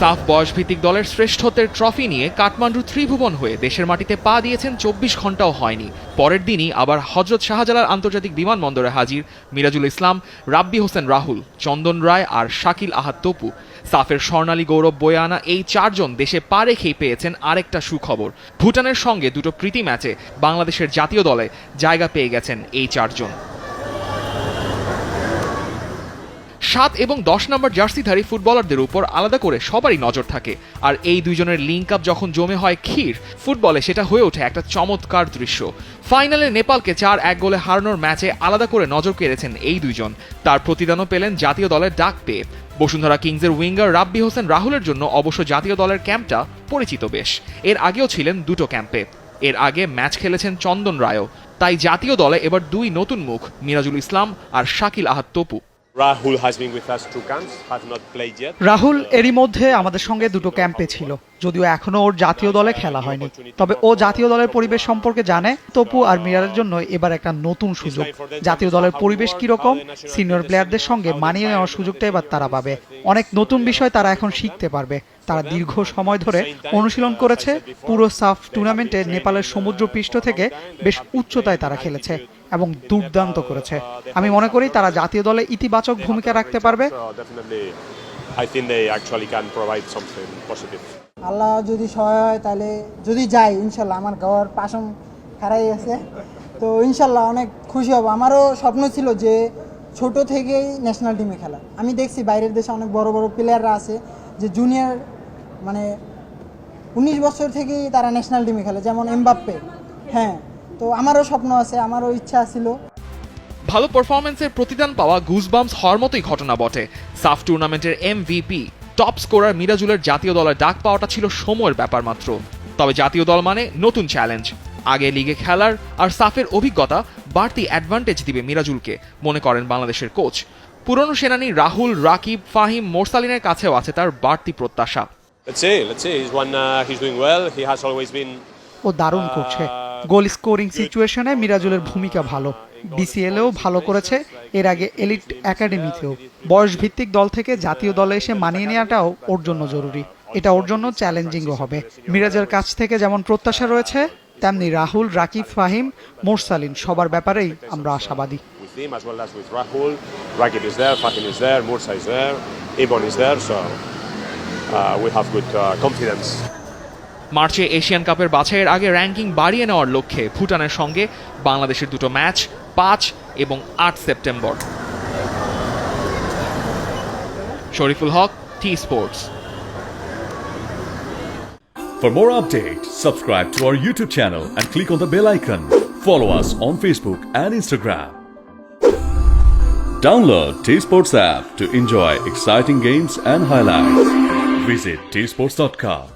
সাফ বয়সভিত্তিক দলের শ্রেষ্ঠত্বের ট্রফি নিয়ে কাঠমান্ডু ত্রিভুবন হয়ে দেশের মাটিতে পা দিয়েছেন ২৪ ঘন্টাও হয়নি। পরের দিনই আবার হজরত শাহজালাল আন্তর্জাতিক বিমানবন্দরে হাজির মিরাজুল ইসলাম, রাব্বি হোসেন রাহুল, চন্দন রায় আর শাকিল আহাদ তপু। সাফের স্বর্ণালী গৌরব বয়ে আনা এই চারজন দেশে পা রেখেই পেয়েছেন আরেকটা সুখবর। ভুটানের সঙ্গে দুটো প্রীতি ম্যাচে বাংলাদেশের জাতীয় দলে জায়গা পেয়ে গেছেন এই চারজন। ৭ এবং ১০ নম্বর জার্সিধারী ফুটবলারদের উপর আলাদা করে সবারই নজর থাকে, আর এই দুইজনের লিঙ্ক আপ যখন জমে হয় ক্ষীর, ফুটবলে সেটা হয়ে ওঠে একটা চমৎকার দৃশ্য। ফাইনালে নেপালকে ৪-১ গোলে হারানোর ম্যাচে আলাদা করে নজর কেড়েছেন এই দুইজন। তার প্রতিদানও পেলেন জাতীয় দলের ডাক পেয়ে। বসুন্ধরা কিংসের উইঙ্গার রাব্বি হোসেন রাহুলের জন্য অবশ্য জাতীয় দলের ক্যাম্পটা পরিচিত বেশ। এর আগেও ছিলেন দুটো ক্যাম্পে। এর আগে ম্যাচ খেলেছেন চন্দন রায়ও। তাই জাতীয় দলে এবার দুই নতুন মুখ, মিরাজুল ইসলাম আর শাকিল আহাদ তপু। রাহুল এরই মধ্যে আমাদের সঙ্গে দুটো ক্যাম্পে ছিল, যদিও এখনো ওর জাতীয় দলে খেলা হয়নি। তবে ও জাতীয় দলের পরিবেশ সম্পর্কে জানে। তপু আর মিরাজের জন্য এবার একটা নতুন সুযোগ। জাতীয় দলের পরিবেশ কিরকম, সিনিয়র প্লেয়ারদের সঙ্গে মানিয়ে নেওয়ার সুযোগটা এবার তারা পাবে। অনেক নতুন বিষয় তারা এখন শিখতে পারবে। তারা দীর্ঘ সময় ধরে অনুশীলন করেছে। পুরো সাফ টুর্নামেন্টে নেপালের সমুদ্রপৃষ্ঠ থেকে বেশ উচ্চতায় তারা খেলেছে এবং দুর্দান্ত করেছে। আমি মনে করি তারা জাতীয় দলে ইতিবাচক ভূমিকা রাখতে পারবে। আল্লাহ যদি সহায় হয় তাহলে যদি যাই ইনশাল্লাহ, আমার গাওয়ার পাশম হারাই আছে, তো ইনশাল্লাহ অনেক খুশি হব। আমারও স্বপ্ন ছিল যে ছোট থেকেই ন্যাশনাল টিমে খেলা। আমি দেখছি বাইরের দেশে অনেক বড় বড় প্লেয়াররা আছে যে জুনিয়র মানে 19 বছর থেকেই তারা ন্যাশনাল টিমে খেলে, যেমন এমবাপ্পে। হ্যাঁ, তো আমারও স্বপ্ন আছে, আমারও ইচ্ছা ছিল। ভালো পারফরম্যান্সের প্রতিদান পাওয়া গুজবাম্পস হওয়ার মতোই ঘটনা বটে। সাফ টুর্নামেন্টের MVP টপ স্কোরার মিরাজুলের জাতীয় দলের ডাক পাওয়াটা ছিল সময়ের ব্যাপার মাত্র। তবে জাতীয় দল মানে নতুন চ্যালেঞ্জ। আগে লিগে খেলার আর সাফের অভিজ্ঞতা বাড়তি অ্যাডভান্টেজ দিবে মিরাজুলকে, মনে করেন বাংলাদেশের কোচ। পুরনো সেনানী রাহুল, রাকিব, ফাহিম, মোরসালিনের কাছেও আছে তার বাড়তি প্রত্যাশা। ও দারুণ করছে। গোল স্কোরিং সিচুয়েশনে মিরাজুলের ভূমিকা ভালো। বিসিএলেও ভালো করেছে, এর আগে এলিট একাডেমিতেও। বয়স ভিত্তিক দল থেকে জাতীয় দলে এসে মানিয়ে নেওয়াটাও ওর জন্য জরুরি। এটা ওর জন্য চ্যালেঞ্জিংও হবে। মিরাজের কাছ থেকে যেমন প্রত্যাশা রয়েছে, তেমনি রাহুল, রাকিব, ফাহিম, মোরসালিন সবার ব্যাপারেই আমরা আশাবাদী। মার্চে এশিয়ান কাপের বাছাইয়ের আগে র্যাঙ্কিং বাড়িয়ে নেওয়ার লক্ষ্যে ভুটানের সঙ্গে বাংলাদেশের দুটো ম্যাচ 5 এবং 8 September. Shariful Haque, T-Sports। For more updates, subscribe to our YouTube channel and click on the bell icon. Follow us on Facebook and Instagram. Download T-Sports app to enjoy exciting games and highlights. Visit tsports.com.